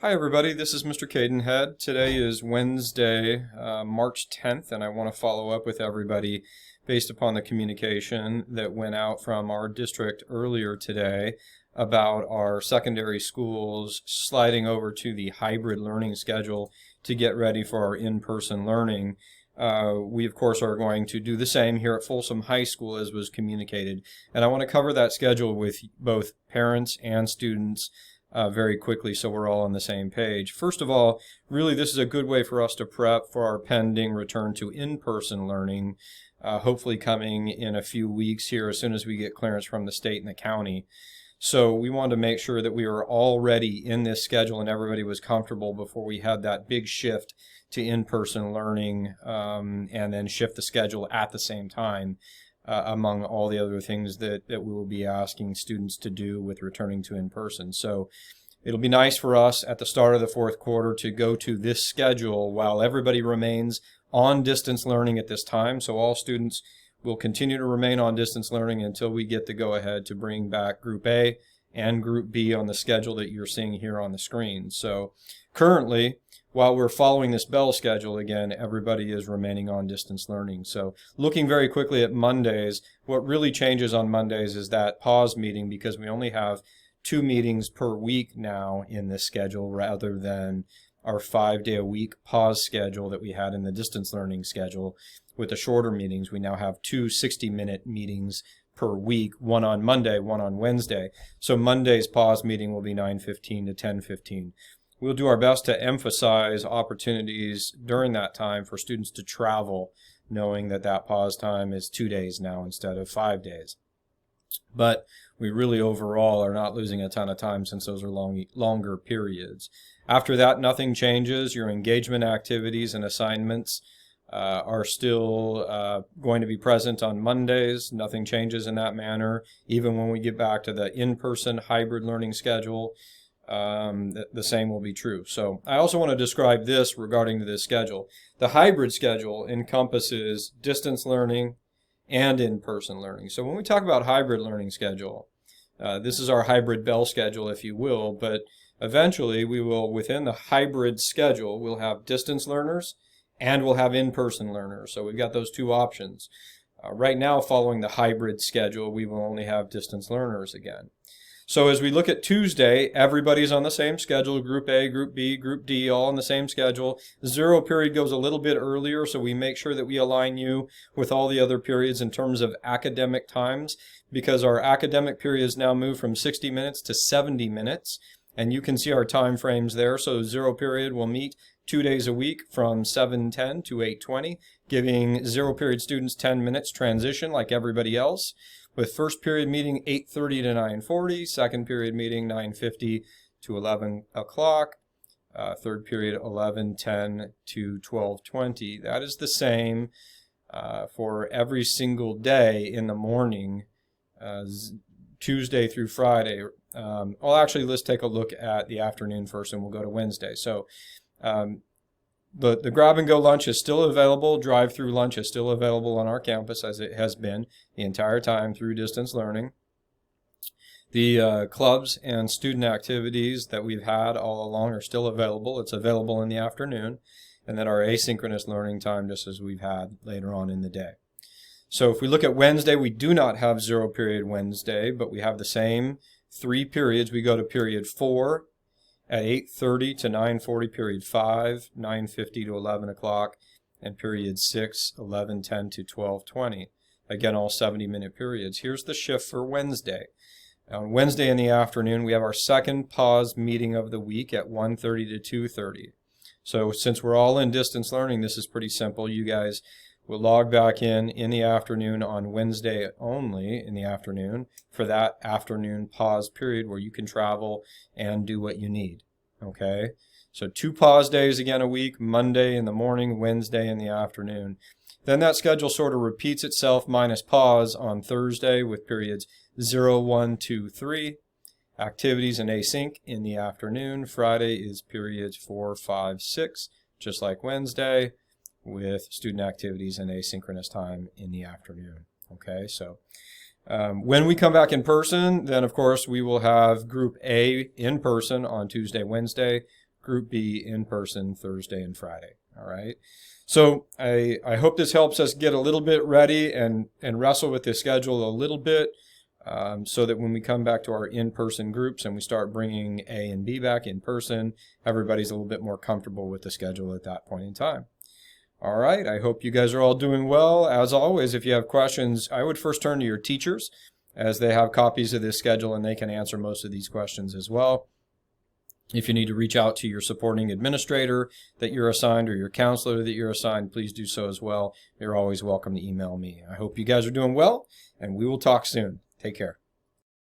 Hi everybody, this is Mr. Cadenhead. Today is Wednesday, March 10th, and I want to follow up with everybody based upon the communication that went out from our district earlier today about our secondary schools sliding over to the hybrid learning schedule to get ready for our in-person learning. We, of course, are going to do the same here at Folsom High School as was communicated, and I want to cover that schedule with both parents and students very quickly so we're all on the same page. First of all, really this is a good way for us to prep for our pending return to in-person learning, hopefully coming in a few weeks here as soon as we get clearance from the state and the county. So we wanted to make sure that we were already in this schedule and everybody was comfortable before we had that big shift to in-person learning and then shift the schedule at the same time. Among all the other things that we will be asking students to do with returning to in-person. So it'll be nice for us at the start of the fourth quarter to go to this schedule while everybody remains on distance learning at this time. So all students will continue to remain on distance learning until we get the go-ahead to bring back Group A and Group B on the schedule that you're seeing here on the screen. So currently, while we're following this bell schedule, again, everybody is remaining on distance learning. So looking very quickly at Mondays, what really changes on Mondays is that pause meeting, because we only have 2 meetings per week now in this schedule rather than our 5-day-a-week pause schedule that we had in the distance learning schedule. With the shorter meetings, we now have 2 60-minute meetings per week, one on Monday, one on Wednesday. So Monday's pause meeting will be 9:15 to 10:15. We'll do our best to emphasize opportunities during that time for students to travel, knowing that that pause time is 2 days now instead of 5 days. But we really overall are not losing a ton of time since those are longer periods. After that, nothing changes. Your engagement activities and assignments are still going to be present on Mondays. Nothing changes in that manner. Even when we get back to the in-person hybrid learning schedule, the same will be true. So I also want to describe this regarding this schedule. The hybrid schedule encompasses distance learning and in-person learning. So when we talk about hybrid learning schedule, this is our hybrid bell schedule, if you will, but eventually we will, within the hybrid schedule, we'll have distance learners and we'll have in-person learners. So we've got those two options. Right now, following the hybrid schedule, we will only have distance learners again. So as we look at Tuesday, everybody's on the same schedule, Group A, Group B, Group D, all on the same schedule. Zero period goes a little bit earlier, so we make sure that we align you with all the other periods in terms of academic times, because our academic periods now move from 60 minutes to 70 minutes, and you can see our time frames there. So zero period will meet 2 days a week from 7:10 to 8:20, giving zero period students 10 minutes transition like everybody else, with first period meeting 8:30 to 9:40, second period meeting 9:50 to 11 o'clock, third period 11:10 to 12:20. That is the same for every single day in the morning, Tuesday through Friday. Well, actually, let's take a look at the afternoon first, and we'll go to Wednesday. So the grab-and-go lunch is still available. Drive-through lunch is still available on our campus, as it has been the entire time through distance learning. The clubs and student activities that we've had all along are still available. It's available in the afternoon. And then our asynchronous learning time, just as we've had later on in the day. So if we look at Wednesday, we do not have zero period Wednesday, but we have the same 3 periods. We go to period 4 at 8:30 to 9:40, period 5, 9:50 to 11 o'clock, and period 6, 11:10 to 12:20. Again, all 70-minute periods. Here's the shift for Wednesday. On Wednesday in the afternoon, we have our second pause meeting of the week at 1:30 to 2:30. So since we're all in distance learning, this is pretty simple. You guys will log back in the afternoon on Wednesday only in the afternoon for that afternoon pause period where you can travel and do what you need. Okay? So 2 pause days again a week, Monday in the morning, Wednesday in the afternoon. Then that schedule sort of repeats itself minus pause on Thursday with periods 0, 1, 2, 3. Activities and async in the afternoon. Friday is periods 4, 5, 6, just like Wednesday, with student activities and asynchronous time in the afternoon. Okay, so when we come back in person, then of course we will have Group A in person on Tuesday, Wednesday, Group B in person Thursday and Friday. All right. So I hope this helps us get a little bit ready and wrestle with the schedule a little bit, so that when we come back to our in-person groups and we start bringing A and B back in person, everybody's a little bit more comfortable with the schedule at that point in time. All right, I hope you guys are all doing well. As always, if you have questions, I would first turn to your teachers, as they have copies of this schedule and they can answer most of these questions as well. If you need to reach out to your supporting administrator that you're assigned or your counselor that you're assigned, please do so as well. You're always welcome to email me. I hope you guys are doing well, and we will talk soon. Take care.